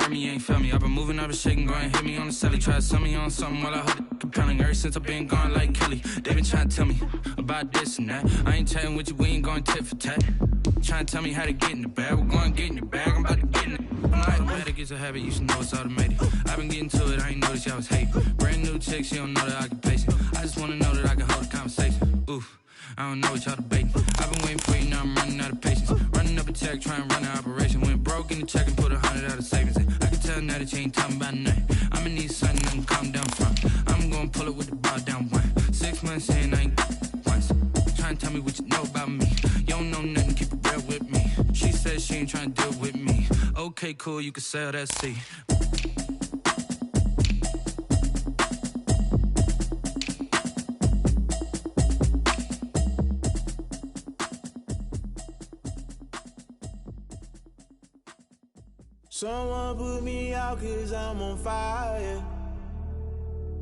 heard me, you ain't felt me. I've been moving, I've been shaking, go and hit me on the celly. Try to sell me on something while I hold it compelling. Ever since I've been gone like Kelly, they been trying to tell me about this and that. I ain't chatting with you, we ain't going tit for tat. Trying to tell me how to get in the bag, we're going to get in the bag, I'm about to get in it. Automatic is a habit, you should know it's automated. I've been getting to it, I ain't noticed y'all was hating. Brand new chick, she don't know that I can pace it. I just wanna know that I can hold a conversation. Oof, I don't know what y'all debating. I've been waiting for you, now I'm running out of patience. Running up a check, trying to run an operation. Went broke in the check and put 100 out of savings in. I can tell now that you ain't talking about nothing. I'ma need something that can calm down from. I'm gonna pull it with the bar down one. 6 months in, I ain't once. Trying to tell me what you know about me. You don't know nothing, keep it real with me. She said she ain't trying to deal with me. Okay, cool, you can sell that seat. Someone put me out 'cause I'm on fire.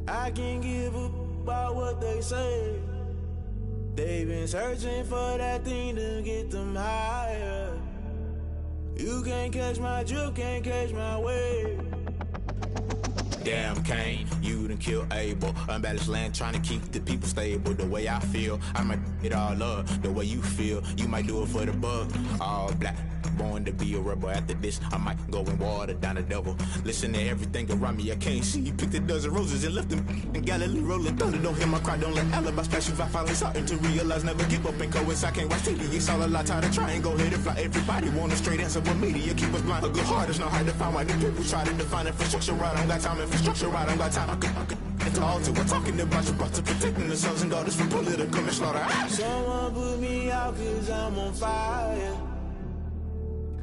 I can't give up about what they say. They've been searching for that thing to get them higher. You can't catch my drift, can't catch my wave. Damn, Kane, you done killed Abel. Unbalanced land, trying to keep the people stable. The way I feel, I might it all up. The way you feel, you might do it for the bug. All black, born to be a rebel. After this, I might go and water down the devil. Listen to everything around me, I can't see. Picked a dozen roses and left them in Galilee rolling thunder. Don't hear my cry, don't let alibis flash. If I finally starting to realize, never give up and coincide. I can't watch TV, it's all a lot. Time to try and go ahead and fly. Everybody want a straight answer, but media keep us blind. A good heart is not hard to find. Why the people try to define infrastructure right? I don't got time. Infrastructure right, I don't got time. I could it's all to. We're talking about you, about to protecting the sons and daughters from political and slaughter. Someone put me out 'cause I'm on fire.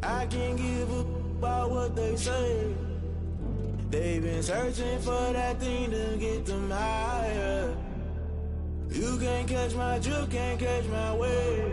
I can't give up about what they say. They've been searching for that thing to get them higher. You can't catch my drift, can't catch my wave.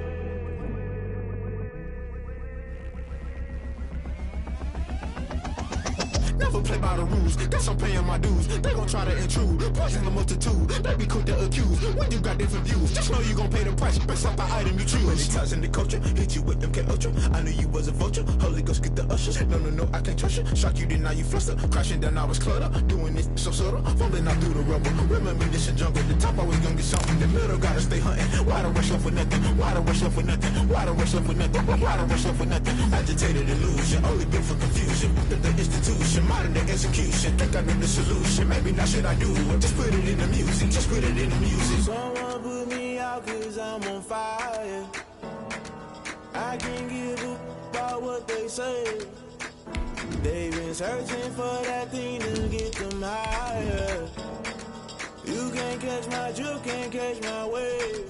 Never play by the rules, guess I'm paying my dues. They gon' try to intrude, poison the multitude. They be quick to accuse, when you got different views. Just know you gon' pay the price, based off the item you choose. Many times in the culture, hit you with MK Ultra. I knew you was a vulture, Holy Ghost get the ushers. No, I can't trust you. Shock you, then now you fluster. Crashing down, I was clutter. Doing this so subtle, falling out through the rubble. Remember this a jungle, the top always gonna get something. The middle gotta stay hunting. Why the rush left with nothing? Why the rush left with nothing? Why the rush left with nothing? Why the rush left with nothing? Agitated illusion, only built for confusion. The institution, modern day execution. Think I know the solution. Maybe not should I do it? Just put it in the music. Just put it in the music. Someone put me out 'cause I'm on fire. I can't give up about what they say. They've been searching for that thing to get them higher. You can't catch my drift, can't catch my wave.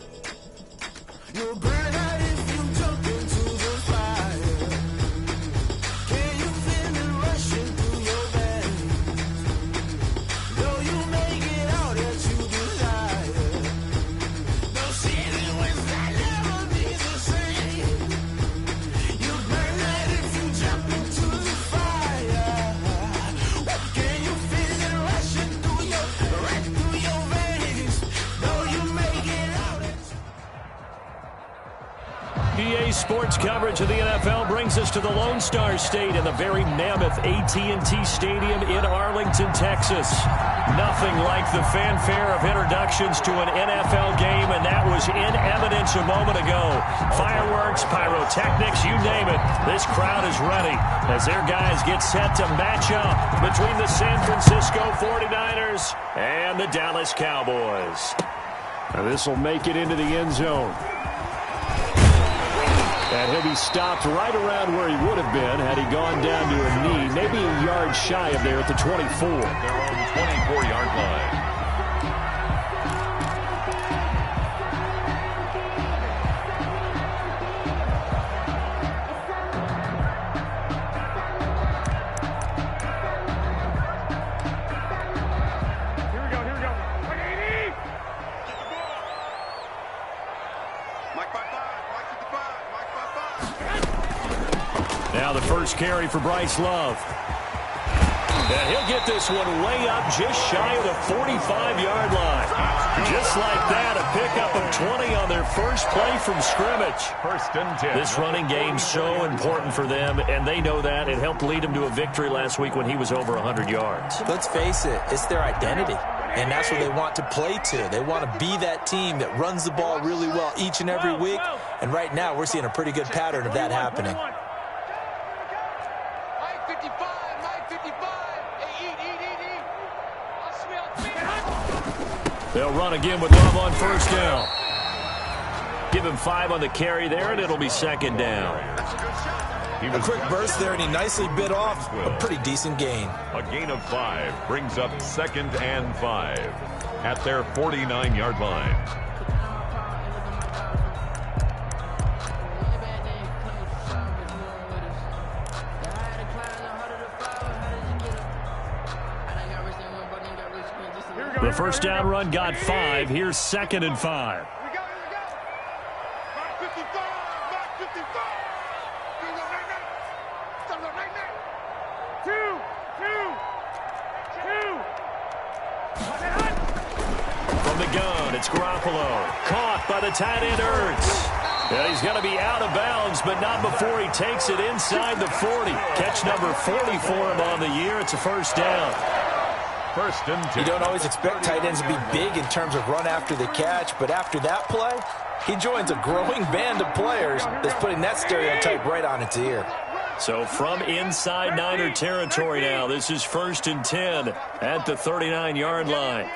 You'll burn out if you jump into the fire. Can you feel it rushing through your veins? Though you make it out that you desire. No season when that never be the same. You burn out if you jump into the fire. Can you feel it rushing through your veins? Though you make it out. EA Sports coverage of the NFL brings us to the Lone Star State in the very mammoth AT&T Stadium in Arlington, Texas. Nothing like the fanfare of introductions to an NFL game, and that was in evidence a moment ago. Fireworks, pyrotechnics, you name it. This crowd is ready as their guys get set to match up between the San Francisco 49ers and the Dallas Cowboys. Now this will make it into the end zone. And he'll be stopped right around where he would have been had he gone down to a knee, maybe a yard shy of there at the 24. Their own 24-yard line. Now the first carry for Bryce Love. And he'll get this one way up just shy of the 45-yard line. Just like that, a pickup of 20 on their first play from scrimmage. First and 10. This running game's so important for them, and they know that. It helped lead them to a victory last week when he was over 100 yards. Let's face it, it's their identity. And that's what they want to play to. They want to be that team that runs the ball really well each and every week. And right now, we're seeing a pretty good pattern of that happening. They'll run again with Love on first down. Give him 5 on the carry there, and it'll be second down. A quick burst there, and he nicely bit off a pretty decent gain. A gain of 5 brings up 2nd and 5 at their 49-yard line. The first down run got 5. Here's 2nd and 5. From the gun, it's Garoppolo. Caught by the tight end, Ertz. Yeah, he's going to be out of bounds, but not before he takes it inside the 40. Catch number 40 for him on the year. It's a first down. First and 10. You don't always expect tight ends to be big in terms of run after the catch, but after that play, he joins a growing band of players that's putting that stereotype right on its ear. So from inside Niner territory now, this is 1st and 10 at the 39-yard line.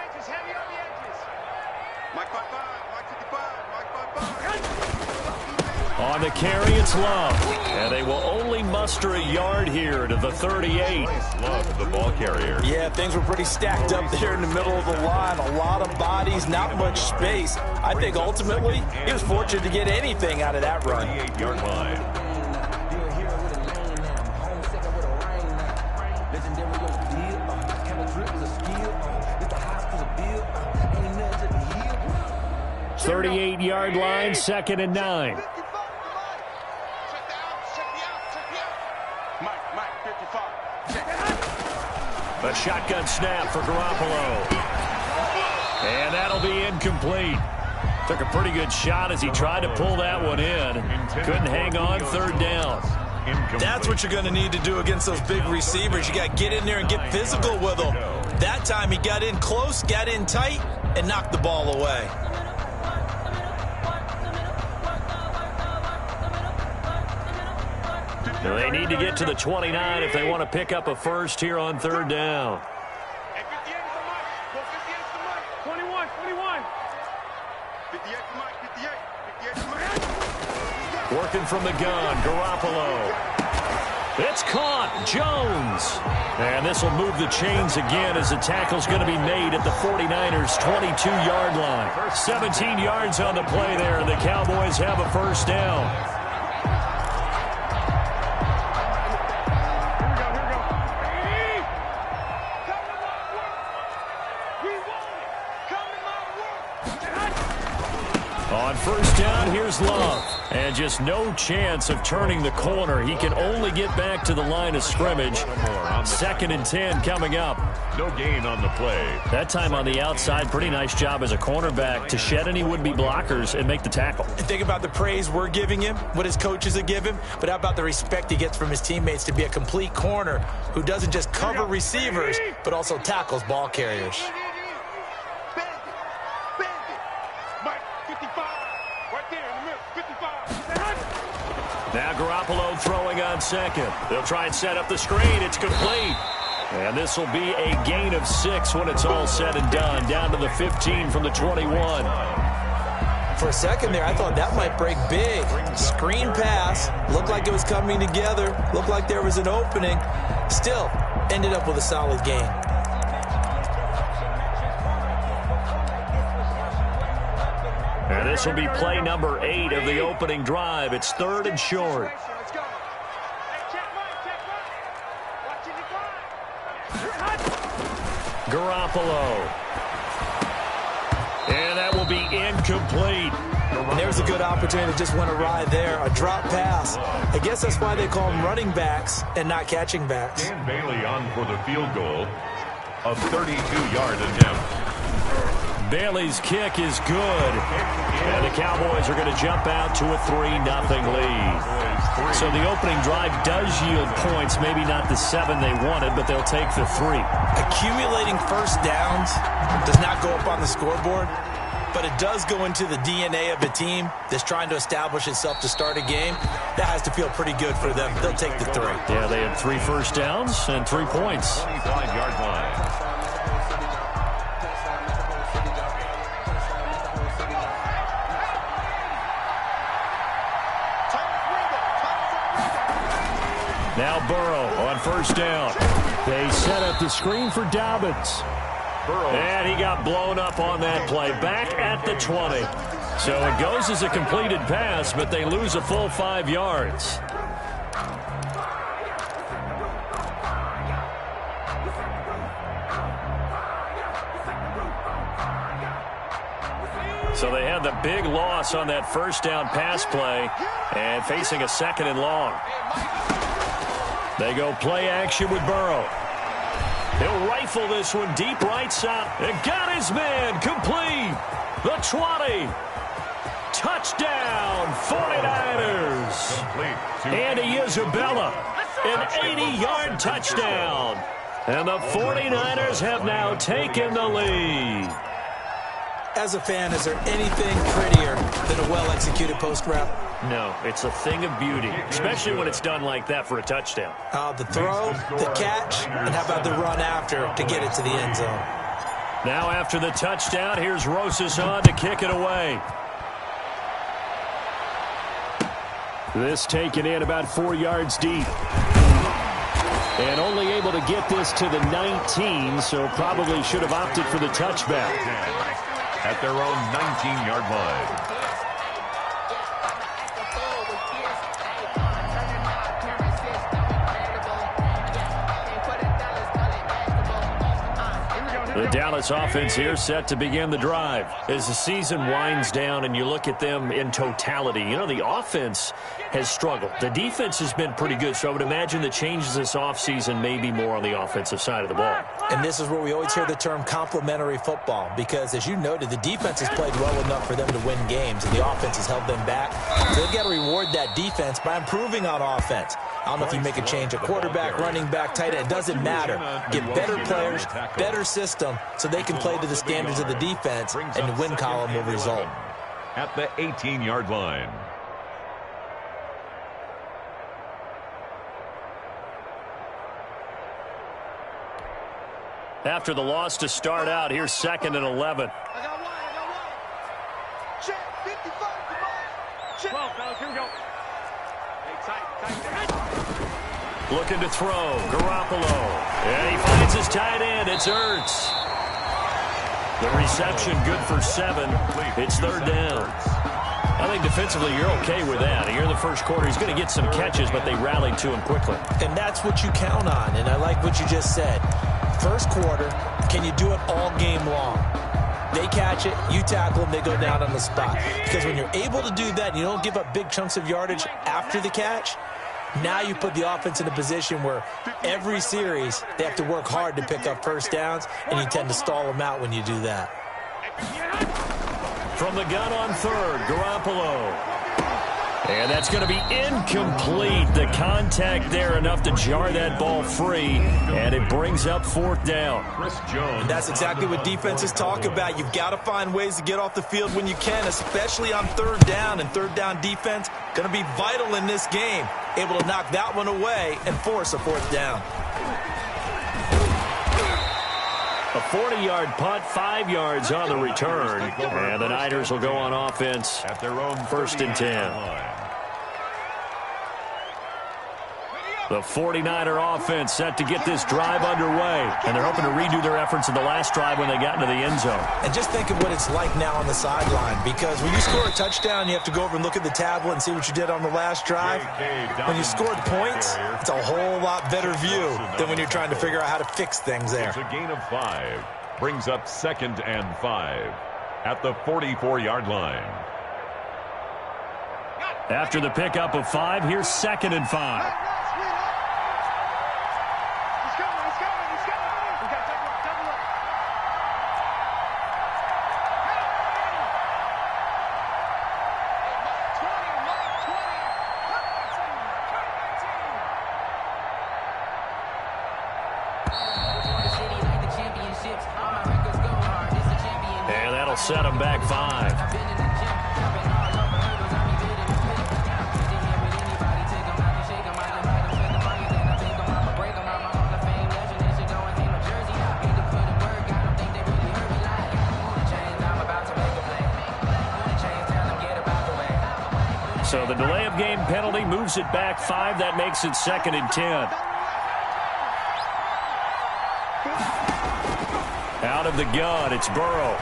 On the carry, it's Love. And they will only muster a yard here to the 38. Love, the ball carrier. Yeah, things were pretty stacked up there in the middle of the line. A lot of bodies, not much space. I think ultimately he was fortunate to get anything out of that run. 38-yard line. 38-yard line, 2nd and 9. A shotgun snap for Garoppolo. And that'll be incomplete. Took a pretty good shot as he tried to pull that one in. Couldn't hang on, 3rd down. That's what you're going to need to do against those big receivers. You got to get in there and get physical with them. That time he got in close, got in tight, and knocked the ball away. They need to get to the 29 if they want to pick up a first here on 3rd down. Working from the gun, Garoppolo. It's caught, Jones. And this will move the chains again as the tackle's going to be made at the 49ers' 22-yard line. 17 yards on the play there, and the Cowboys have a first down. On first down, here's Love. And just no chance of turning the corner. He can only get back to the line of scrimmage. 2nd and 10 coming up. No gain on the play. That time on the outside, pretty nice job as a cornerback to shed any would-be blockers and make the tackle. And think about the praise we're giving him, what his coaches have given, but how about the respect he gets from his teammates to be a complete corner who doesn't just cover receivers, but also tackles ball carriers. Now Garoppolo throwing on 2nd. They'll try and set up the screen. It's complete. And this will be a gain of 6 when it's all said and done. Down to the 15 from the 21. For a second there, I thought that might break big. Screen pass. Looked like it was coming together. Looked like there was an opening. Still, ended up with a solid gain. And this will be play number 8 of the opening drive. It's 3rd and short. Garoppolo. And that will be incomplete. And there's a good opportunity that just went awry there. A drop pass. I guess that's why they call them running backs and not catching backs. Dan Bailey on for the field goal. A 32-yard attempt. Bailey's kick is good. And the Cowboys are going to jump out to a 3-0 lead. So the opening drive does yield points, maybe not the 7 they wanted, but they'll take the 3. Accumulating first downs does not go up on the scoreboard, but it does go into the DNA of a team that's trying to establish itself to start a game. That has to feel pretty good for them. They'll take the 3. Yeah, they had 3 first downs and 3 points. 25-yard line. Now Burrow on first down. They set up the screen for Dobbins. And he got blown up on that play. Back at the 20. So it goes as a completed pass, but they lose a full 5 yards. So they had the big loss on that first down pass play and facing a 2nd and long. They go play action with Burrow. He'll rifle this one deep right side. And got his man complete. The 20. Touchdown, 49ers. Andy Isabella, an 80-yard touchdown. And the 49ers have now taken the lead. As a fan, is there anything prettier than a well-executed post route? No, it's a thing of beauty, especially when it's done like that for a touchdown. The throw, the catch, and how about the run after to get it to the end zone? Now after the touchdown, here's Rosas on to kick it away. This taken in about 4 yards deep. And only able to get this to the 19, so probably should have opted for the touchback. At their own 19-yard line. The Dallas offense here set to begin the drive. As the season winds down and you look at them in totality, you know, the offense has struggled. The defense has been pretty good, so I would imagine the changes this offseason may be more on the offensive side of the ball. And this is where we always hear the term complementary football, because as you noted, the defense has played well enough for them to win games, and the offense has held them back. So they've got to reward that defense by improving on offense. I don't know if you make a change at quarterback, running back, tight end. It doesn't matter. Get better players, better system, so they can play to the standards of the defense, and the win column will result. At the 18-yard line. After the loss to start out, here's 2nd and 11. I got one. Check, 55, check. 12, fellas, here we go. Hey, tight. Looking to throw, Garoppolo. And he finds his tight end. It's Ertz. The reception good for 7. It's 3rd down. I think defensively you're okay with that. Here in the first quarter, he's going to get some catches, but they rallied to him quickly. And that's what you count on, and I like what you just said. First quarter, can you do it all game long? They catch it, you tackle them, they go down on the spot. Because when you're able to do that and you don't give up big chunks of yardage after the catch, now you put the offense in a position where every series they have to work hard to pick up first downs, and you tend to stall them out when you do that. From the gun on 3rd, Garoppolo. And that's going to be incomplete. The contact there enough to jar that ball free, and it brings up 4th down. And that's exactly what defenses talk about. You've got to find ways to get off the field when you can, especially on 3rd down. And 3rd down defense going to be vital in this game. Able to knock that one away and force a 4th down. A 40-yard punt, 5 yards on the return. And the Niners will go on offense At their own 1st and 10. The 49er offense set to get this drive underway. And they're hoping to redo their efforts in the last drive when they got into the end zone. And just think of what it's like now on the sideline. Because when you score a touchdown, you have to go over and look at the tablet and see what you did on the last drive. When you scored points, it's a whole lot better view than when you're trying to figure out how to fix things there. It's a gain of 5. Brings up 2nd and 5 at the 44-yard line. After the pickup of 5, here's 2nd and 5. set them back 5. So the delay of game penalty moves it back 5. That makes it 2nd and 10. Out of the gun, it's Burrow.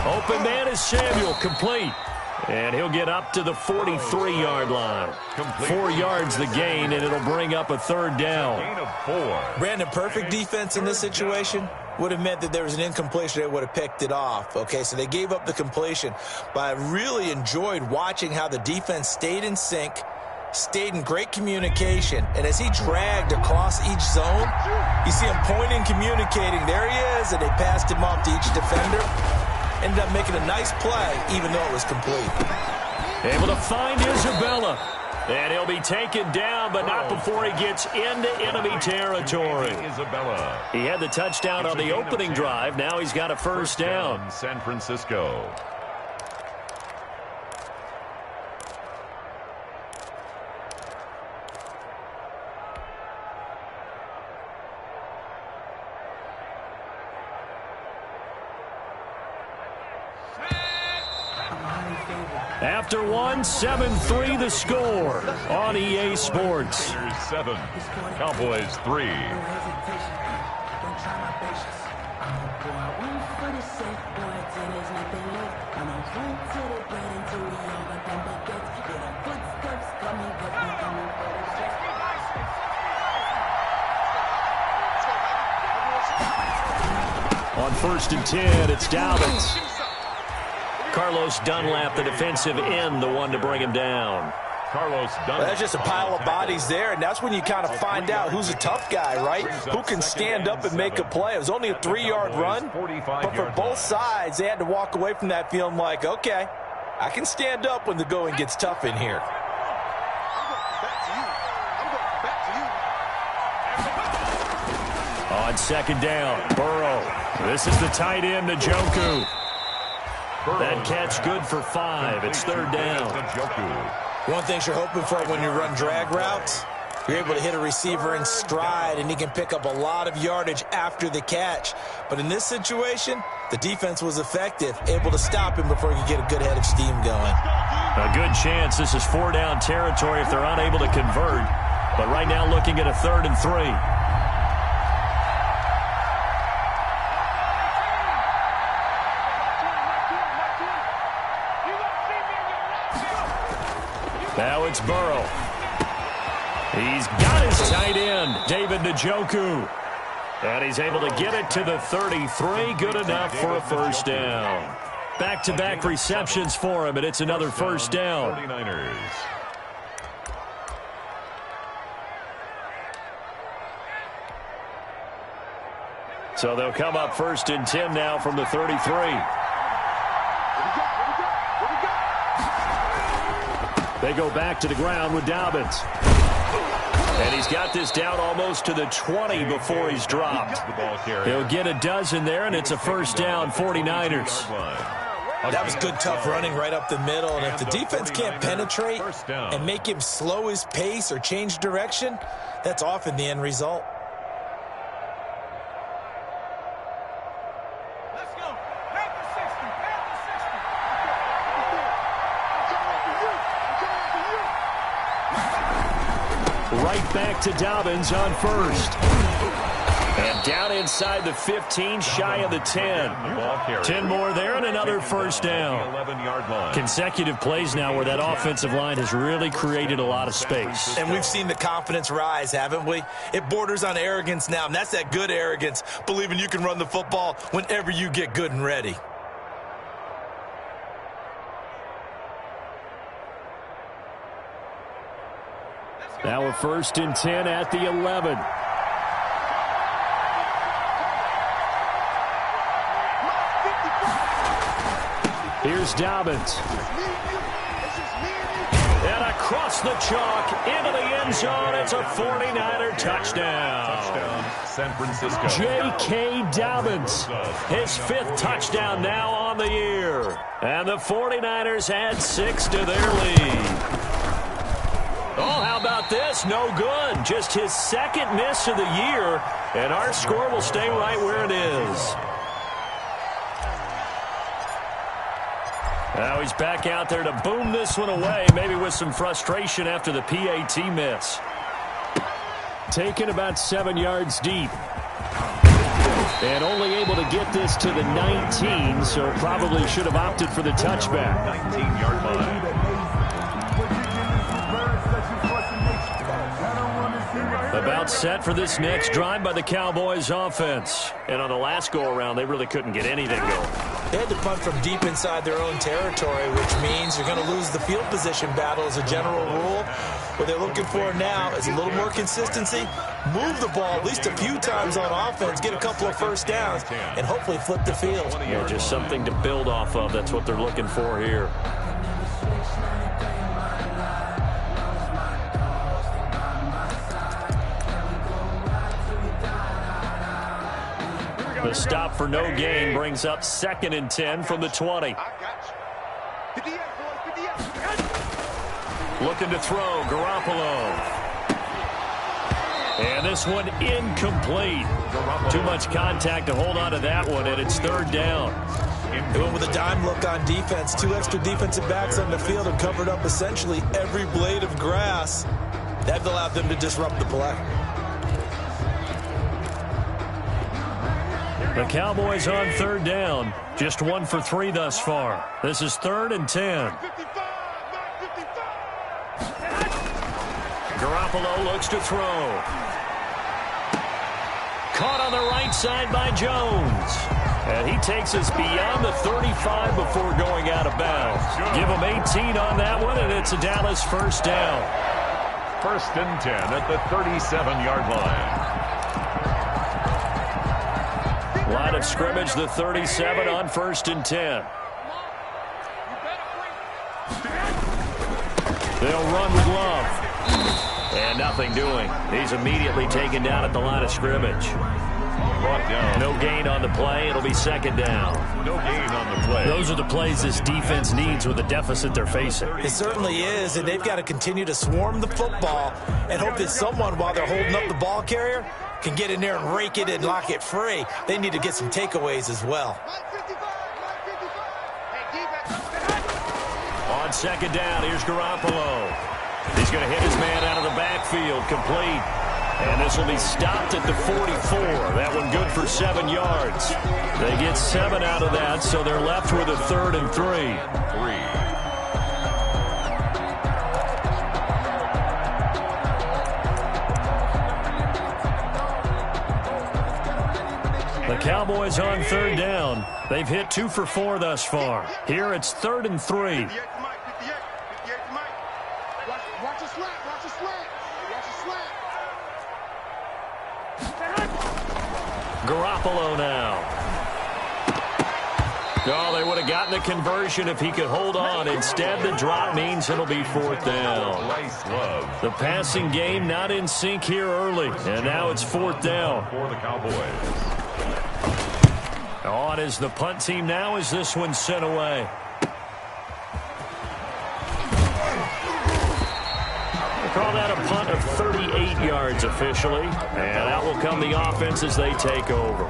Open man is Samuel, complete. And he'll get up to the 43-yard line. 4 yards the gain, and it'll bring up a 3rd down. Gain of 4. Brandon, perfect defense in this situation would have meant that there was an incompletion. They would have picked it off. Okay, so they gave up the completion. But I really enjoyed watching how the defense stayed in sync, stayed in great communication, and as he dragged across each zone, you see him pointing, communicating. There he is, and they passed him off to each defender. Ended up making a nice play, even though it was complete. Able to find Isabella. And he'll be taken down, but not before he gets into enemy territory. Isabella. He had the touchdown on the opening drive. Now he's got a first down. San Francisco. After 1, 7-3 the score on EA Sports. Raiders 7, Cowboys 3. On 1st and 10, it's Dobbins. Carlos Dunlap, the defensive end, the one to bring him down. Carlos Dunlap. Well, that's just a pile of bodies there, and that's when you kind of find out who's a tough guy, right? Who can stand up and make a play. It was only a 3-yard run, but for both sides, they had to walk away from that feeling like, okay, I can stand up when the going gets tough in here. On 2nd down, Burrow. This is the tight end, Njoku. That catch good for 5. It's 3rd down. One thing you're hoping for when you run drag routes, you're able to hit a receiver in stride, and he can pick up a lot of yardage after the catch. But in this situation, the defense was effective, able to stop him before he could get a good head of steam going. A good chance this is 4-down territory if they're unable to convert. But right now looking at a 3rd and 3. Now it's Burrow. He's got his tight end, David Njoku. And he's able to get it to the 33. Good enough for a first down. Back-to-back receptions for him, and it's another first down. 49ers. So they'll come up 1st and 10 now from the 33. They go back to the ground with Dobbins. And he's got this down almost to the 20 before he's dropped. He'll get a dozen there, and it's a first down, 49ers. That was good, tough running right up the middle. And if the defense can't penetrate and make him slow his pace or change direction, that's often the end result. Right back to Dobbins on 1st. And down inside the 15, shy of the 10. 10 more there and another first down. 11-yard line. Consecutive plays now where that offensive line has really created a lot of space. And we've seen the confidence rise, haven't we? It borders on arrogance now, and that's that good arrogance, believing you can run the football whenever you get good and ready. Now a 1st and 10 at the 11. Here's Dobbins. And a across the chalk, into the end zone. It's a 49er touchdown. San Francisco. J.K. Dobbins, his 5th touchdown now on the year. And the 49ers add 6 to their lead. Oh, how about this? No good. Just his 2nd miss of the year, and our score will stay right where it is. Now he's back out there to boom this one away, maybe with some frustration after the PAT miss. Taken about 7 yards deep. And only able to get this to the 19, so probably should have opted for the touchback. 19-yard line. About set for this next drive by the Cowboys offense. And on the last go-around, they really couldn't get anything going. They had to punt from deep inside their own territory, which means you're going to lose the field position battle as a general rule. What they're looking for now is a little more consistency, move the ball at least a few times on offense, get a couple of first downs, and hopefully flip the field. Yeah, just something to build off of. That's what they're looking for here. The stop for no gain brings up 2nd and 10 from the 20. Looking to throw, Garoppolo. And this one incomplete. Too much contact to hold on to that one, and it's 3rd down. They went with a dime look on defense. 2 extra defensive backs on the field and covered up essentially every blade of grass. That allowed them to disrupt the play. The Cowboys on 3rd down. Just 1 for 3 thus far. This is 3rd and 10. Garoppolo looks to throw. Caught on the right side by Jones. And he takes us beyond the 35 before going out of bounds. Give him 18 on that one, and it's a Dallas 1st down. 1st and 10 at the 37-yard line. Line of scrimmage, the 37 on 1st and 10. They'll run with Love. And nothing doing. He's immediately taken down at the line of scrimmage. Brought down. No gain on the play. It'll be 2nd down. No gain on the play. Those are the plays this defense needs with the deficit they're facing. It certainly is, and they've got to continue to swarm the football and hope that someone, while they're holding up the ball carrier, can get in there and rake it and lock it free. They need to get some takeaways as well. On 2nd down, here's Garoppolo. He's going to hit his man out of the backfield, complete. And this will be stopped at the 44. That one good for 7 yards. They get 7 out of that, so they're left with a 3rd and 3. The Cowboys on 3rd down. They've hit 2 for 4 thus far. Here it's 3rd and 3. Watch a slant. Watch a slant. Watch a slant. Garoppolo now. Oh, they would have gotten the conversion if he could hold on. Instead, the drop means it'll be 4th down. The passing game not in sync here early, and now it's 4th down. For the Cowboys. On is the punt team now as this one's sent away. We'll call that a punt of 38 yards officially, and out will come the offense as they take over.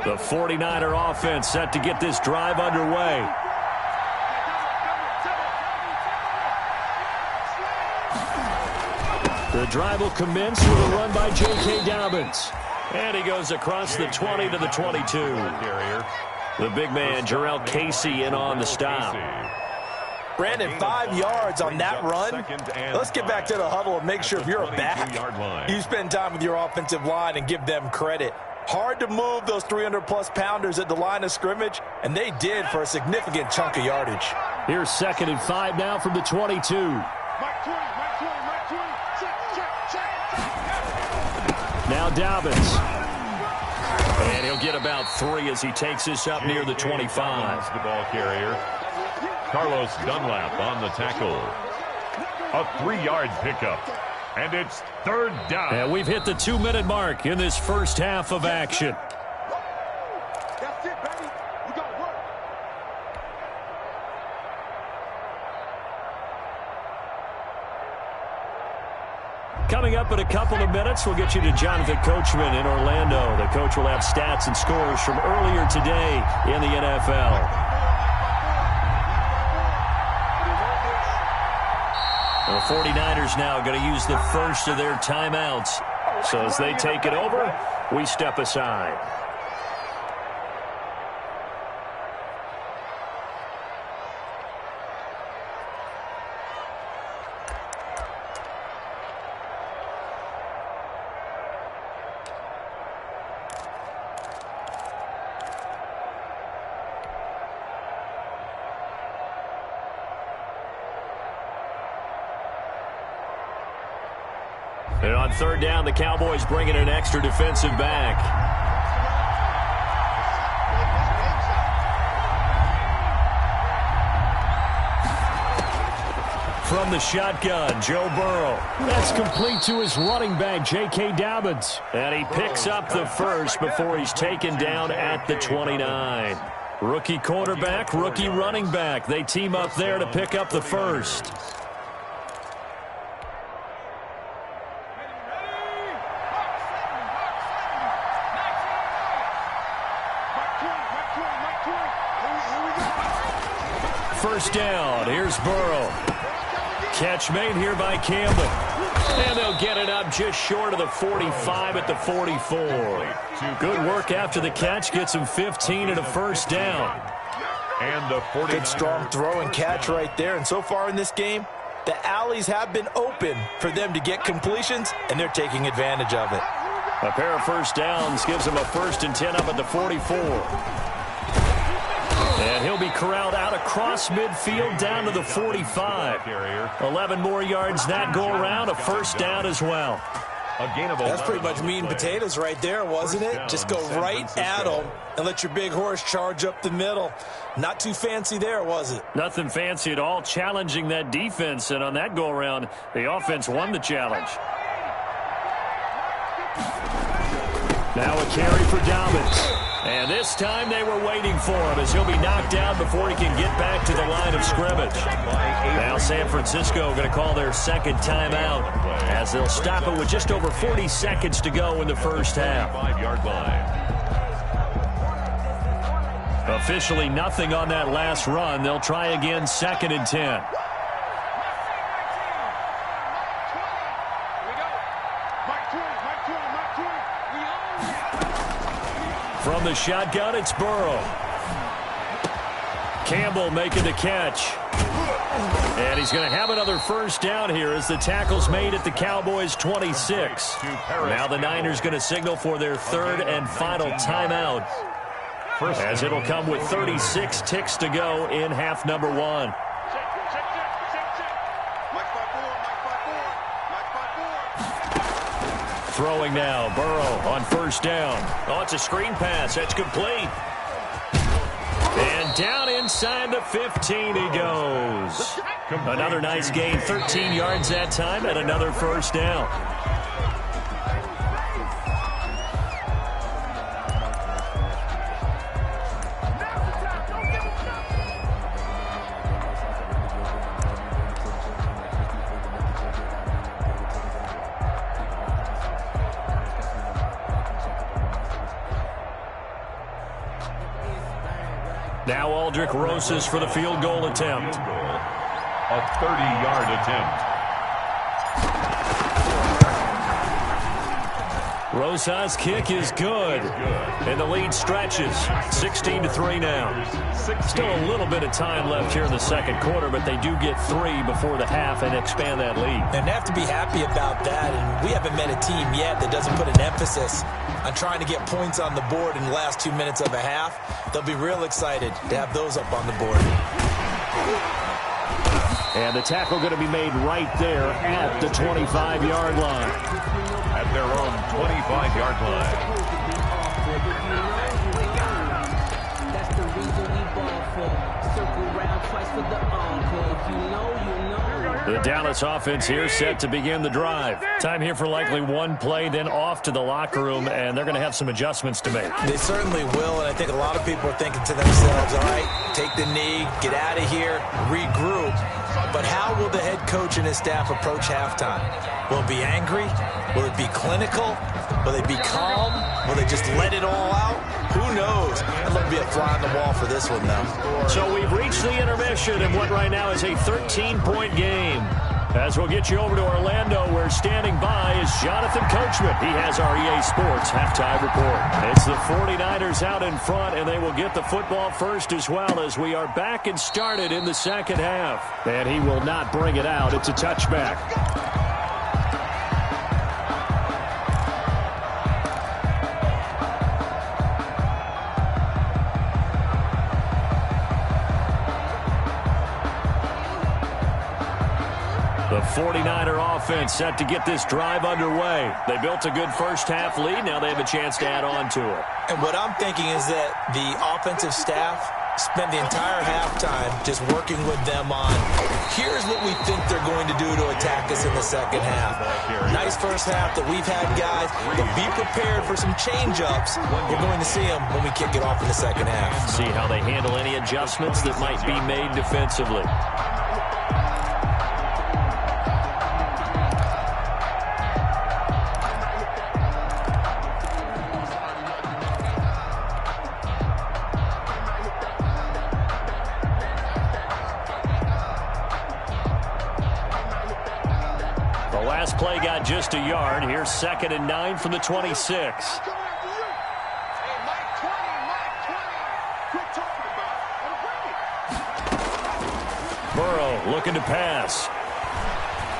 The 49er offense set to get this drive underway. The drive will commence with a run by J.K. Dobbins. And he goes across the 20 to the 22. The big man, Jarrell Casey, in on the stop. Brandon, 5 yards on that run. Let's get back to the huddle and make sure if you're a back, you spend time with your offensive line and give them credit. Hard to move those 300-plus pounders at the line of scrimmage, and they did for a significant chunk of yardage. Here's 2nd and 5 now from the 22. Now Now Dobbins. And he'll get about 3 as he takes this up near the 25. The ball carrier. Carlos Dunlap on the tackle. A 3-yard pickup. And it's 3rd down. And we've hit the 2-minute mark in this first half of action. That's it, baby. We got work. Coming up in a couple of minutes, we'll get you to Jonathan Coachman in Orlando. The coach will have stats and scores from earlier today in the NFL. The 49ers now going to use the first of their timeouts. So as they take it over, we step aside. And on 3rd down, the Cowboys bring in an extra defensive back. From the shotgun, Joe Burrow. That's complete to his running back, J.K. Dobbins. And he picks up the first before he's taken down at the 29. Rookie quarterback, rookie running back. They team up there to pick up the first. First down. Here's Burrow. Catch made here by Campbell. And they'll get it up just short of the 45 at the 44. Good work after the catch. Gets him 15 and a first down. And the 49ers. Good strong throw and catch right there. And so far in this game, the alleys have been open for them to get completions, and they're taking advantage of it. A pair of first downs gives them a 1st and 10 up at the 44. And he'll be corralled out across midfield down to the 45. 11 more yards that go around, a first down as well. That's pretty much meat and potatoes right there, wasn't it? Just go right at them and let your big horse charge up the middle. Not too fancy there, was it? Nothing fancy at all, challenging that defense. And on that go-around, the offense won the challenge. Now a carry for Dobbins. And this time they were waiting for him as he'll be knocked out before he can get back to the line of scrimmage. Now San Francisco going to call their 2nd timeout as they'll stop it with just over 40 seconds to go in the first half. 5-yard line. Officially nothing on that last run. They'll try again 2nd and 10. From the shotgun, it's Burrow. Campbell making the catch. And he's going to have another first down here as the tackle's made at the Cowboys' 26. Now the Niners going to signal for their 3rd and final timeout, as it'll come with 36 ticks to go in half number 1. Throwing now, Burrow on first down. Oh, it's a screen pass. That's complete. And down inside the 15 he goes. Another nice gain, 13 yards that time, and another first down. Now Aldrick Rosas for the field goal attempt. A 30-yard attempt. Rosas' kick is good. And the lead stretches. 16-3 now. Still a little bit of time left here in the second quarter, but they do get 3 before the half and expand that lead. And they have to be happy about that. And we haven't met a team yet that doesn't put an emphasis on trying to get points on the board in the last 2 minutes of a half. They'll be real excited to have those up on the board. And the tackle going to be made right there at the 25-yard line. at their own 25-yard line. That's the reason we ball for. Circle round twice for the encore. If you know, you know. The Dallas offense here set to begin the drive. Time here for likely one play, then off to the locker room, and they're going to have some adjustments to make. They certainly will, and I think a lot of people are thinking to themselves, all right, take the knee, get out of here, regroup. But how will the head coach and his staff approach halftime? Will it be angry? Will it be clinical? Will they be calm? Will they just let it all out? Who knows? I'd love to be a fly on the wall for this one, though. So we've reached the intermission in what right now is a 13-point game. As we'll get you over to Orlando, where standing by is Jonathan Coachman. He has our EA Sports halftime report. It's the 49ers out in front, and they will get the football first as well as we are back and started in the second half. And he will not bring it out. It's a touchback. The 49er offense set to get this drive underway. They built a good first-half lead. Now they have a chance to add on to it. And what I'm thinking is that the offensive staff spent the entire halftime just working with them on, here's what we think they're going to do to attack us in the second half. Nice first half that we've had, guys, but be prepared for some change-ups. We're going to see them when we kick it off in the second half. See how they handle any adjustments that might be made defensively. Play got just a yard. Here's 2nd and 9 from the 26. Burrow looking to pass.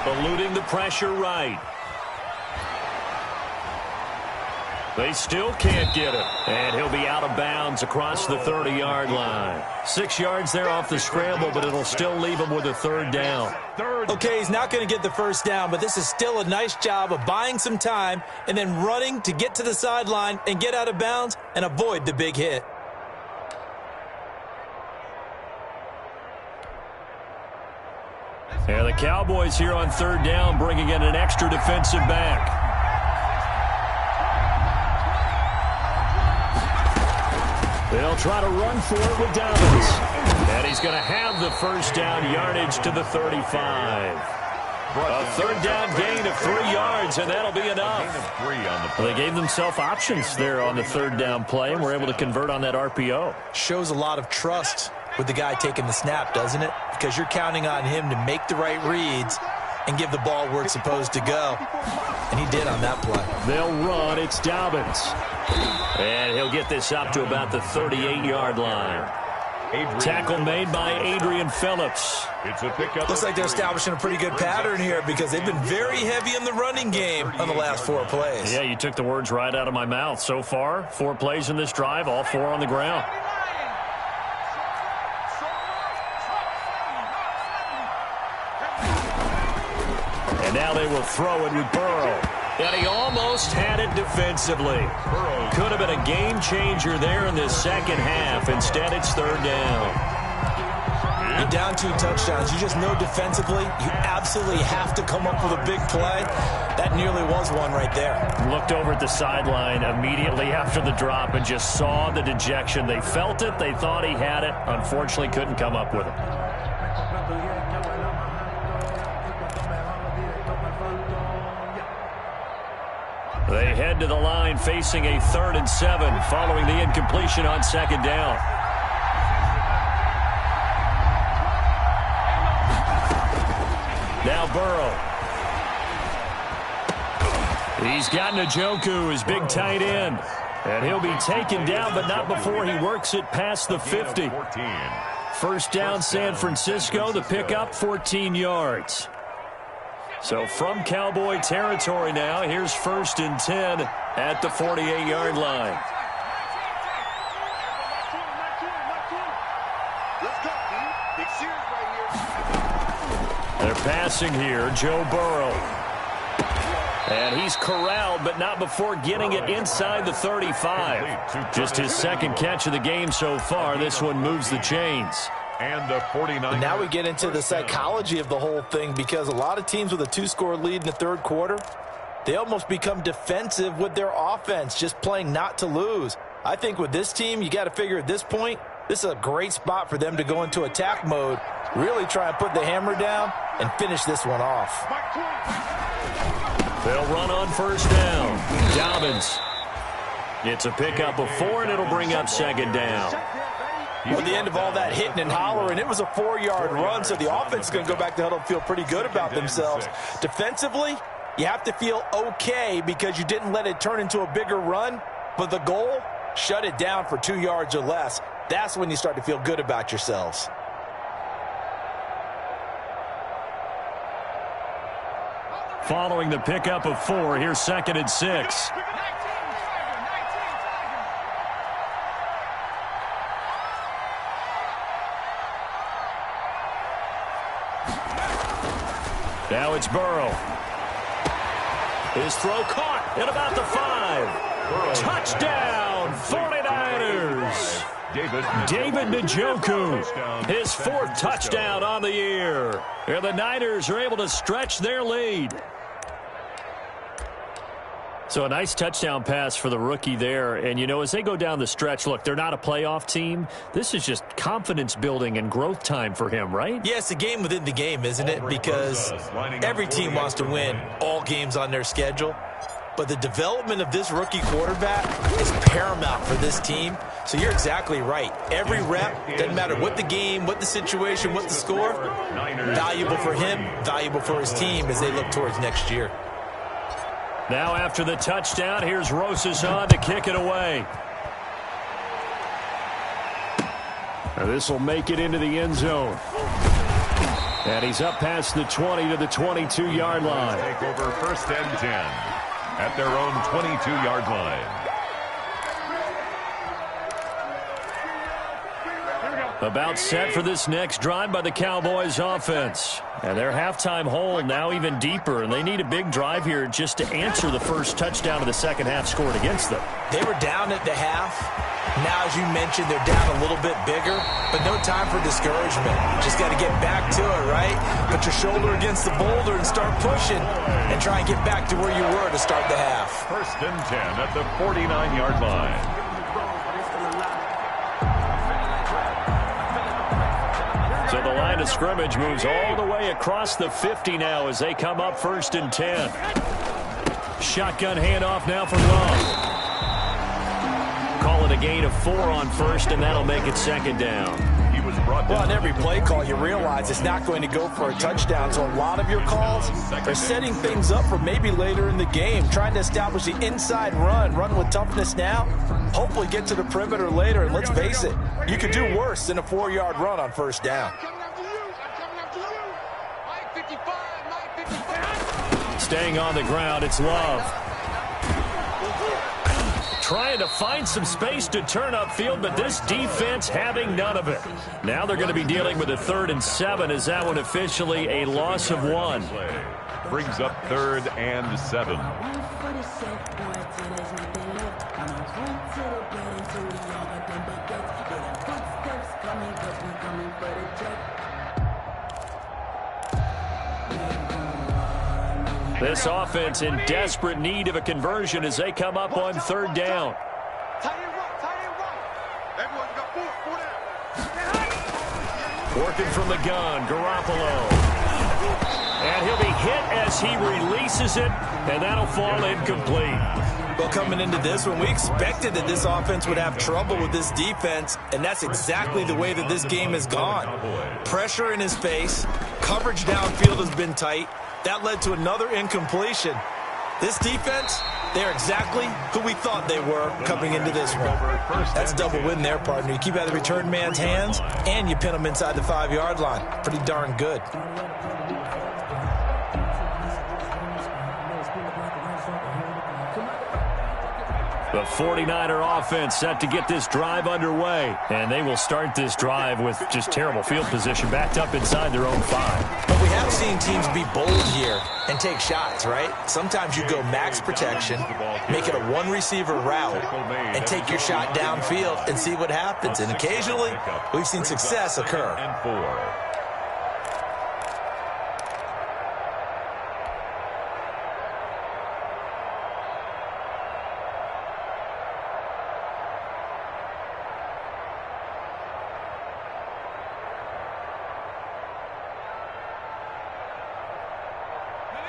Eluding the pressure right. They still can't get it. And he'll be out of bounds across the 30-yard line. 6 yards there off the scramble, but it'll still leave him with a third down. Okay, he's not going to get the first down, but this is still a nice job of buying some time and then running to get to the sideline and get out of bounds and avoid the big hit. And the Cowboys here on third down bringing in an extra defensive back. They'll try to run for it with Dobbins. And he's going to have the first down yardage to the 35. A third down gain of 3 yards, and that'll be enough. They gave themselves options there on the third down play, and were able to convert on that RPO. Shows a lot of trust with the guy taking the snap, doesn't it? Because you're counting on him to make the right reads and give the ball where it's supposed to go. And he did on that play. They'll run. It's Dobbins. And he'll get this up to about the 38-yard line. Tackle made by Adrian Phillips. It's a pickup. Looks like they're establishing a pretty good pattern here because they've been very heavy in the running game on the last 4 plays. Yeah, you took the words right out of my mouth. So far, 4 plays in this drive, all 4 on the ground. And now they will throw it with Burrow. And he almost had it defensively. Could have been a game changer there in this second half. Instead, it's third down. You're down 2 touchdowns. You just know defensively you absolutely have to come up with a big play. That nearly was one right there. Looked over at the sideline immediately after the drop and just saw the dejection. They felt it. They thought he had it. Unfortunately, couldn't come up with it. They head to the line facing a 3rd and 7 following the incompletion on second down. Now Burrow. He's got Njoku, his big tight end. And he'll be taken down, but not before he works it past the 50. First down, San Francisco. The pickup, 14 yards. So from Cowboy territory now, here's 1st and 10 at the 48-yard line. They're passing here, Joe Burrow. And he's corralled, but not before getting it inside the 35. Just his second catch of the game so far. This one moves the chains. And the 49. Now we get into the psychology of the whole thing, because a lot of teams with a 2-score lead in the third quarter, they almost become defensive with their offense, just playing not to lose. I think with this team, you got to figure at this point, this is a great spot for them to go into attack mode, really try and put the hammer down and finish this one off. They'll run on first down. Dobbins. It's a pickup of 4, and it'll bring up second down. Well, at the end of all that hitting and hollering, it was a 4-yard run, so the offense is going to go back to huddle and feel pretty good about themselves. Defensively, you have to feel okay because you didn't let it turn into a bigger run, but the goal, shut it down for 2 yards or less. That's when you start to feel good about yourselves. Following the pickup of 4, here's 2nd and 6. Now it's Burrow. His throw caught at about the 5. Touchdown, 49ers. David Njoku, his 4th touchdown on the year. And the Niners are able to stretch their lead. So a nice touchdown pass for the rookie there. And, you know, as they go down the stretch, look, they're not a playoff team. This is just confidence building and growth time for him, right? Yeah, it's a game within the game, isn't it? Because every team wants to win all games on their schedule. But the development of this rookie quarterback is paramount for this team. So you're exactly right. Every rep, doesn't matter what the game, what the situation, what the score, valuable for him, valuable for his team as they look towards next year. Now after the touchdown, here's Rosas on to kick it away. This will make it into the end zone. And he's up past the 20 to the 22-yard line. Take over 1st and 10 at their own 22-yard line. About set for this next drive by the Cowboys offense. And their halftime hole now even deeper, and they need a big drive here just to answer the first touchdown of the second half scored against them. They were down at the half. Now, as you mentioned, they're down a little bit bigger, but no time for discouragement. Just got to get back to it, right? Put your shoulder against the boulder and start pushing and try and get back to where you were to start the half. 1st and 10 at the 49-yard line. So the line of scrimmage moves all the way across the 50 now as they come up 1st and 10. Shotgun handoff now from Love. Call it a gain of 4 on 1st, and that'll make it 2nd down. He was brought down. Well, on every play call, you realize it's not going to go for a touchdown. So a lot of your calls are setting things up for maybe later in the game, trying to establish the inside run with toughness now, hopefully get to the perimeter later. And let's face it, you could do worse than a 4-yard run on 1st down. Staying on the ground, it's Love. Trying to find some space to turn upfield, but this defense having none of it. Now they're going to be dealing with a 3rd and 7 as that one officially a loss of 1. Brings up 3rd and 7. This offense in desperate need of a conversion as they come up on 3rd down. Working from the gun, Garoppolo. And he'll be hit as he releases it, and that'll fall incomplete. Well, coming into this one, we expected that this offense would have trouble with this defense, and that's exactly the way that this game has gone. Pressure in his face, coverage downfield has been tight. That led to another incompletion. This defense, they're exactly who we thought they were coming into this one. That's a double win there, partner. You keep out of the return man's hands, and you pin them inside the 5-yard line. Pretty darn good. The 49er offense set to get this drive underway. And they will start this drive with just terrible field position, backed up inside their own 5. But we have seen teams be bold here and take shots, right? Sometimes you go max protection, make it a one-receiver route, and take your shot downfield and see what happens. And occasionally, we've seen success occur. And 4.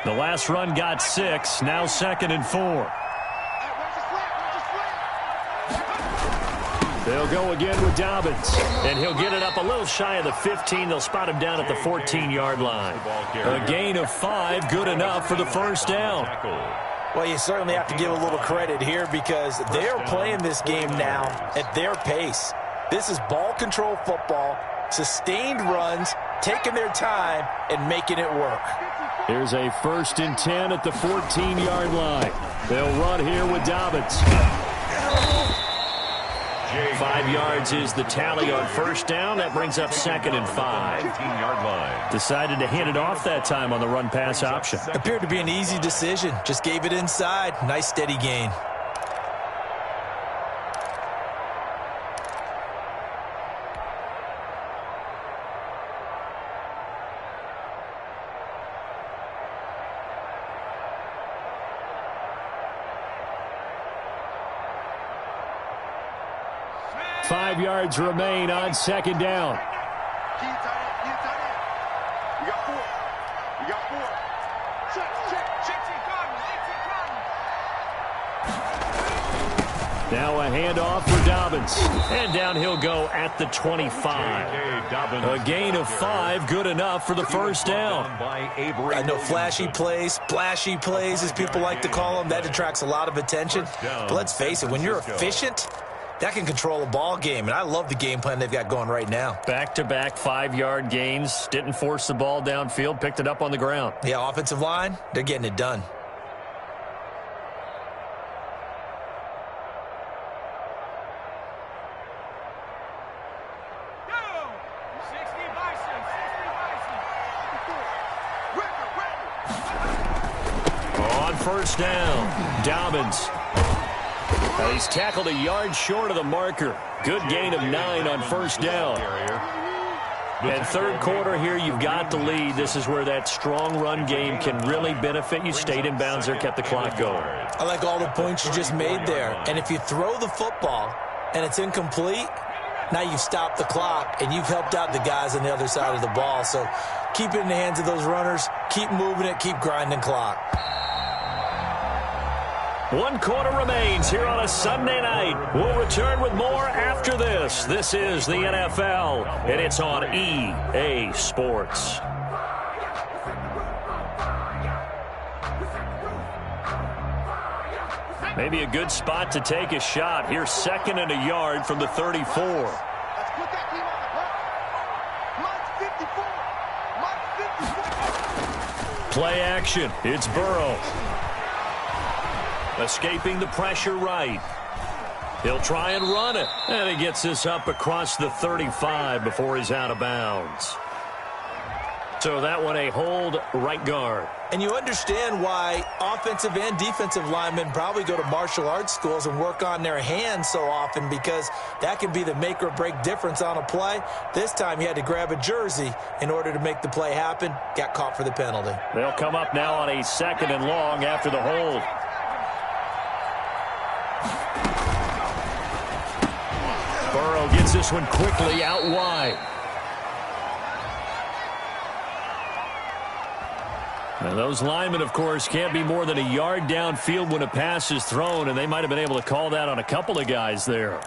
The last run got 6, now 2nd and 4. They'll go again with Dobbins, and he'll get it up a little shy of the 15. They'll spot him down at the 14-yard line. A gain of 5, good enough for the first down. Well, you certainly have to give a little credit here because they're playing this game now at their pace. This is ball control football, sustained runs, taking their time, and making it work. Here's a 1st and 10 at the 14-yard line. They'll run here with Dobbins. 5 yards is the tally on first down. That brings up 2nd and 5. 15-yard line. Decided to hand it off that time on the run-pass option. Appeared to be an easy decision. Just gave it inside. Nice steady gain. Five yards remain on 2nd down. Keep tight end. You got 4. You got 4. Check. Now a handoff for Dobbins. And down he'll go at the 25. A gain of 5, good enough for the first down. I know flashy plays, splashy plays, as people like to call them. That attracts a lot of attention. But let's face it, when you're efficient, that can control a ball game, and I love the game plan they've got going right now. Back-to-back 5-yard gains. Didn't force the ball downfield. Picked it up on the ground. Yeah, offensive line, they're getting it done. On first down, Dobbins. He's tackled a yard short of the marker. Good gain of 9 on first down. And third quarter here, you've got the lead. This is where that strong run game can really benefit you. Stayed in bounds there, kept the clock going. I like all the points you just made there. And if you throw the football and it's incomplete, now you've stopped the clock and you've helped out the guys on the other side of the ball. So keep it in the hands of those runners. Keep moving it. Keep grinding clock. 1 quarter remains here on a Sunday night. We'll return with more after this. This is the NFL, and it's on EA Sports. Maybe a good spot to take a shot. Here's 2nd and a yard from the 34. Let's put that team on the clock. Play action. It's Burrow. Escaping the pressure right. He'll try and run it. And he gets this up across the 35 before he's out of bounds. So that one a hold right guard. And you understand why offensive and defensive linemen probably go to martial arts schools and work on their hands so often, because that can be the make or break difference on a play. This time he had to grab a jersey in order to make the play happen. Got caught for the penalty. They'll come up now on a 2nd and long after the hold. Burrow gets this one quickly out wide. Now those linemen, of course, can't be more than a yard downfield when a pass is thrown, and they might have been able to call that on a couple of guys there.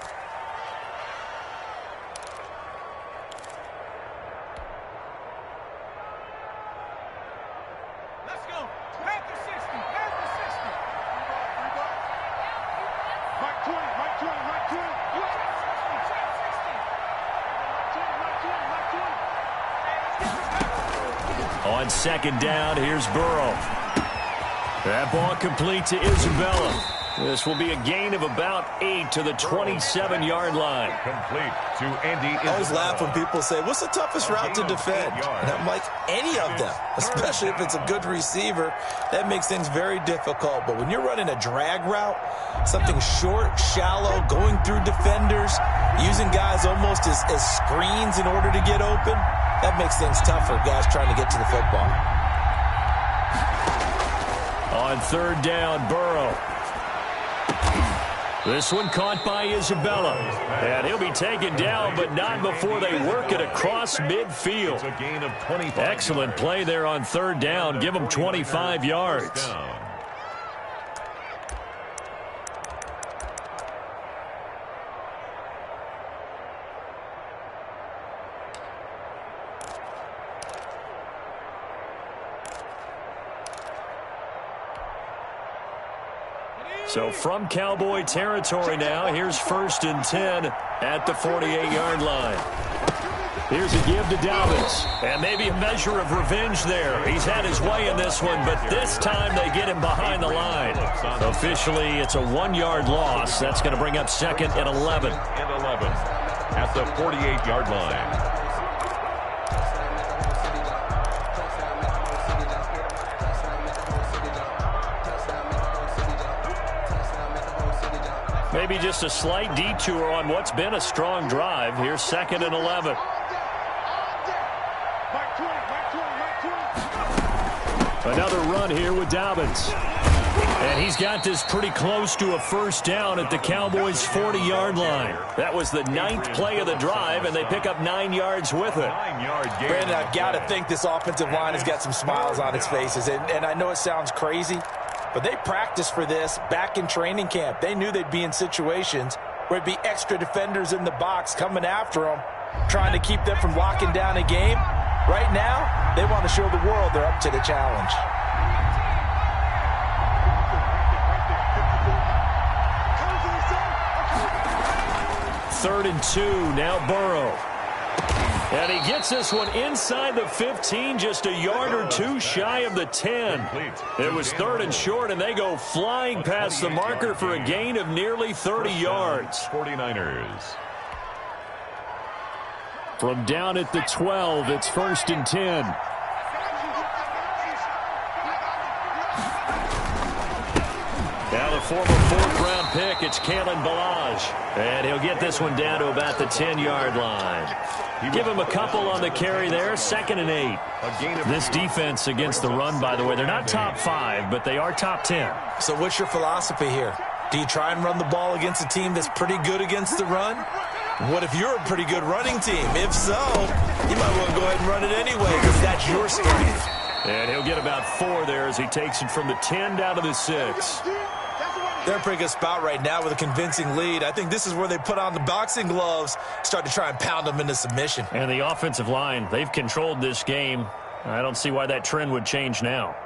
Let's go. Back to 60. Back to 60. Right 20. Right 20. Right 20. You check 60. Check 60. On 2nd down, here's Burrow. That ball complete to Isabella. This will be a gain of about 8 to the 27-yard line. Complete to Andy. I always laugh when people say, what's the toughest route to defend? And I'm like, any of them, especially if it's a good receiver. That makes things very difficult. But when you're running a drag route, something short, shallow, going through defenders, using guys almost as screens in order to get open, that makes things tough for guys trying to get to the football. On third down, Burrow. This one caught by Isabella. And he'll be taken down, but not before they work it across midfield. It's a gain of 25. Excellent play there on third down. Give them 25 yards. So from Cowboy territory now, here's 1st and 10 at the 48-yard line. Here's a give to Dobbins. And maybe a measure of revenge there. He's had his way in this one, but this time they get him behind the line. Officially, it's a 1-yard loss. That's going to bring up 2nd and 11. And 11 at the 48-yard line. Maybe just a slight detour on what's been a strong drive. Here's 2nd and 11. Another run here with Dobbins. And he's got this pretty close to a first down at the Cowboys' 40-yard line. That was the 9th play of the drive, and they pick up 9 yards with it. Brandon, I've got to think this offensive line has got some smiles on its faces. And I know it sounds crazy, but they practiced for this back in training camp. They knew they'd be in situations where it'd be extra defenders in the box coming after them, trying to keep them from locking down a game. Right now, they want to show the world they're up to the challenge. Third and 2, now Burrow. And he gets this one inside the 15, just a yard or two shy of the 10. It was 3rd and short, and they go flying past the marker for a gain of nearly 30 yards. 49ers. From down at the 12, it's 1st and 10. Now the former 4th-round pick, it's Kalen Ballage. And he'll get this one down to about the 10-yard line. Give him a couple on the carry there, 2nd and 8. This defense against the run, by the way, they're not top 5, but they are top 10. So what's your philosophy here? Do you try and run the ball against a team that's pretty good against the run? What if you're a pretty good running team? If so, you might want to go ahead and run it anyway because that's your strength. And he'll get about 4 there as he takes it from the 10 down to the 6. They're in a pretty good spot right now with a convincing lead. I think this is where they put on the boxing gloves, start to try and pound them into submission. And the offensive line, they've controlled this game. I don't see why that trend would change now.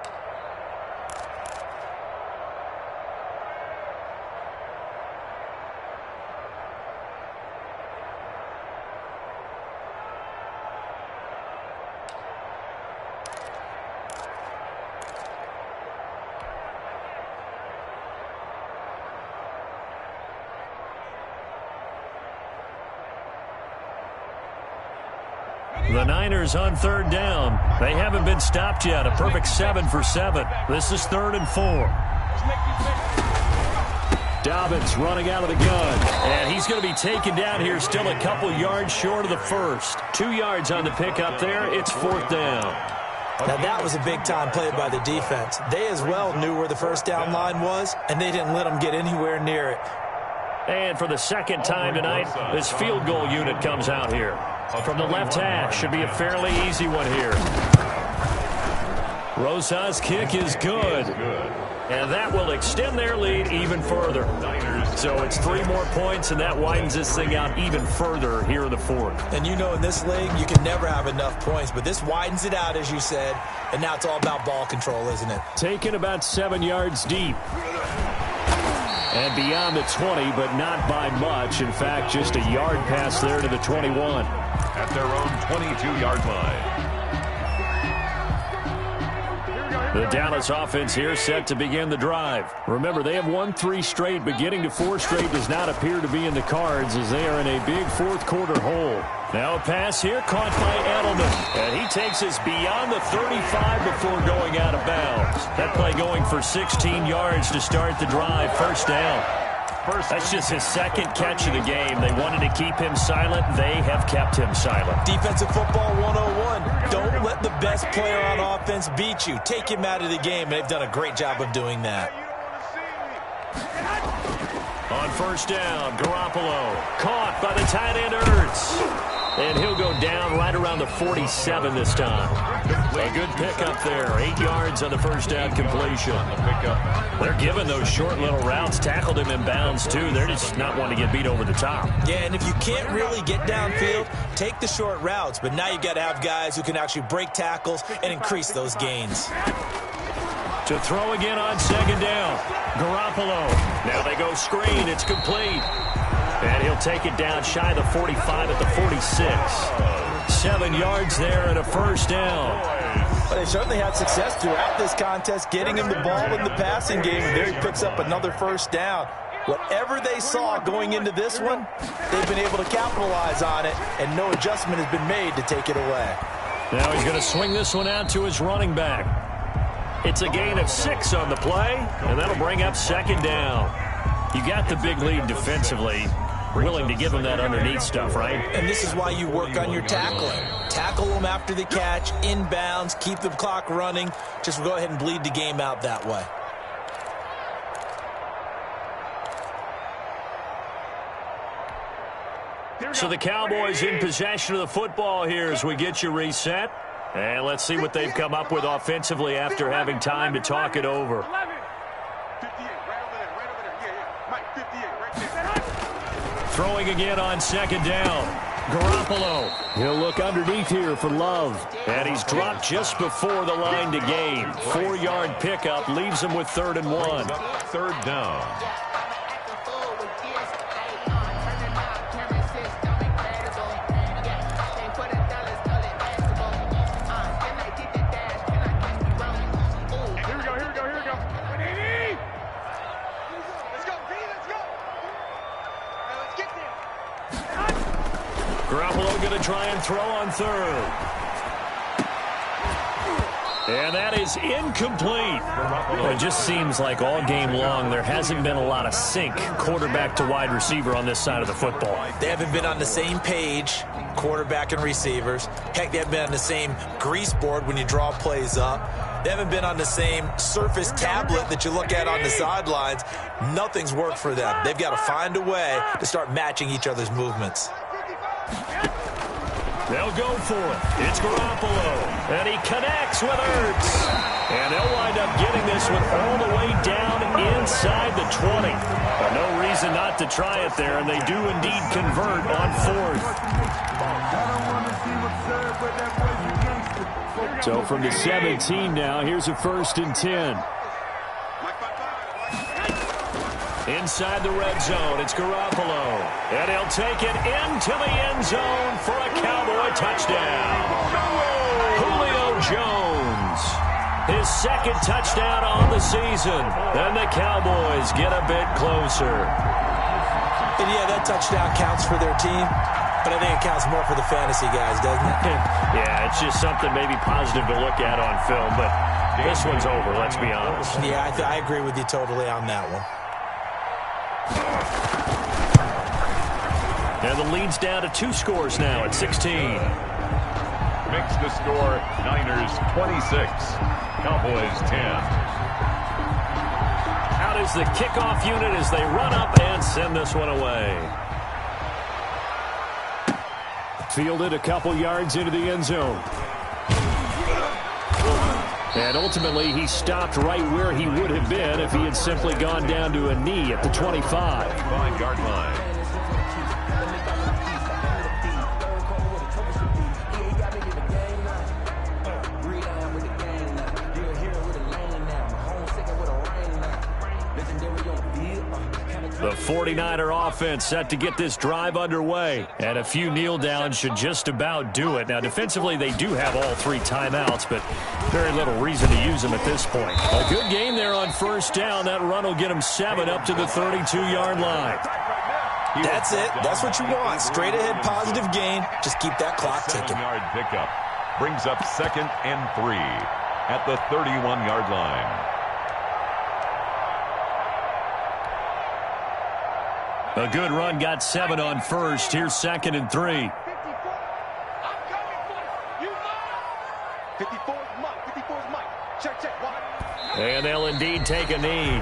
The Niners on 3rd down. They haven't been stopped yet. A perfect 7 for 7. This is 3rd and 4. Dobbins running out of the gun. And he's going to be taken down here, still a couple yards short of the first. 2 yards on the pickup there. It's 4th down. Now that was a big-time play by the defense. They as well knew where the first down line was, and they didn't let them get anywhere near it. And for the 2nd time tonight, this field goal unit comes out here. From the left hash, should be a fairly easy one here. Rosa's kick is good. And that will extend their lead even further. So it's 3 more points, and that widens this thing out even further here in the 4th. And you know in this league, you can never have enough points, but this widens it out, as you said, and now it's all about ball control, isn't it? Taken about 7 yards deep. And beyond the 20, but not by much. In fact, just a yard pass there to the 21. At their own 22-yard line. Here we go. The Dallas offense here set to begin the drive. Remember, they have won 3 straight, but getting to 4 straight does not appear to be in the cards as they are in a big fourth-quarter hole. Now a pass here caught by Edelman, and he takes us beyond the 35 before going out of bounds. That play going for 16 yards to start the drive, first down. That's just his second catch of the game. They wanted to keep him silent. They have kept him silent. Defensive football 101. Don't let the best player on offense beat you. Take him out of the game. They've done a great job of doing that. On first down, Garoppolo caught by the tight end Ertz. And he'll go down right around the 47 this time. A good pickup there. 8 yards on the first down completion. They're giving those short little routes. Tackled him in bounds, too. They're just not wanting to get beat over the top. Yeah, and if you can't really get downfield, take the short routes. But now you got to have guys who can actually break tackles and increase those gains. To throw again on second down. Garoppolo. Now they go screen. It's complete. And he'll take it down shy of the 45 at the 46. 7 yards there and a first down. But they certainly had success throughout this contest, getting him the ball in the passing game. And there he picks up another first down. Whatever they saw going into this one, they've been able to capitalize on it, and no adjustment has been made to take it away. Now he's going to swing this one out to his running back. It's a gain of 6 on the play, and that'll bring up second down. You got the big lead defensively. Willing to give him that underneath stuff, right? And this is why you work on your tackling. Tackle them after the catch, inbounds, keep the clock running. Just go ahead and bleed the game out that way. So the Cowboys in possession of the football here as we get you reset. And let's see what they've come up with offensively after having time to talk it over. Throwing again on second down. Garoppolo. He'll look underneath here for Love. And he's dropped just before the line to gain. 4-yard pickup leaves him with 3rd and 1. Third down. Garoppolo going to try and throw on 3rd. And that is incomplete. It just seems like all game long there hasn't been a lot of sync quarterback to wide receiver on this side of the football. They haven't been on the same page, quarterback and receivers. Heck, they haven't been on the same grease board when you draw plays up. They haven't been on the same surface tablet that you look at on the sidelines. Nothing's worked for them. They've got to find a way to start matching each other's movements. They'll go for it. It's Garoppolo. And he connects with Ertz. And they'll wind up getting this one all the way down inside the 20. But no reason not to try it there, and they do indeed convert on 4th. So from the 17 now, here's a 1st and 10. Inside the red zone, it's Garoppolo. And he'll take it into the end zone for a Cowboy touchdown. Julio Jones, his 2nd touchdown on the season. And the Cowboys get a bit closer. And yeah, that touchdown counts for their team, but I think it counts more for the fantasy guys, doesn't it? Yeah, it's just something maybe positive to look at on film, but this one's over, let's be honest. Yeah, I agree with you totally on that one. And the lead's down to 2 scores now at 16. Makes the score Niners 26, Cowboys 10. Out is the kickoff unit as they run up and send this one away. Fielded a couple yards into the end zone. And ultimately, he stopped right where he would have been if he had simply gone down to a knee at the 25. 5-yard line. The 49er offense set to get this drive underway. And a few kneel downs should just about do it. Now, defensively, they do have all 3 timeouts, but very little reason to use them at this point. A good game there on first down. That run will get them 7 up to the 32-yard line. That's it. That's what you want. Straight ahead positive gain. Just keep that clock ticking. 7-yard pickup brings up 2nd and 3 at the 31-yard line. A good run got 7 on first. Here's 2nd and 3. 54. I'm coming for you. You mine. 54 is Mike. 54 is Mike. Check, check. One. And they'll indeed take a knee.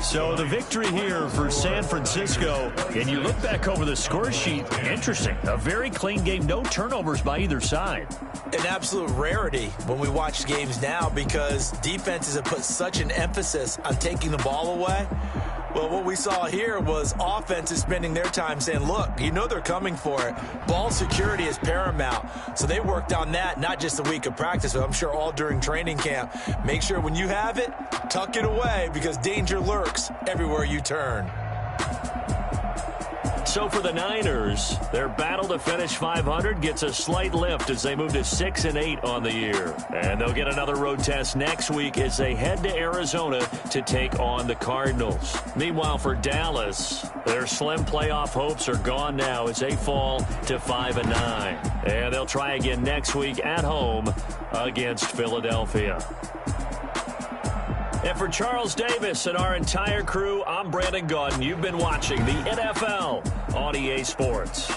So the victory here for San Francisco, and you look back over the score sheet, interesting. A very clean game, no turnovers by either side. An absolute rarity when we watch games now because defenses have put such an emphasis on taking the ball away. Well, what we saw here was offenses spending their time saying, look, you know they're coming for it. Ball security is paramount. So they worked on that, not just a week of practice, but I'm sure all during training camp. Make sure when you have it, tuck it away because danger lurks everywhere you turn. So for the Niners, their battle to finish 500 gets a slight lift as they move to 6-8 on the year. And they'll get another road test next week as they head to Arizona to take on the Cardinals. Meanwhile, for Dallas, their slim playoff hopes are gone now as they fall to 5-9. And they'll try again next week at home against Philadelphia. And for Charles Davis and our entire crew, I'm Brandon Gaudin. You've been watching the NFL on EA Sports.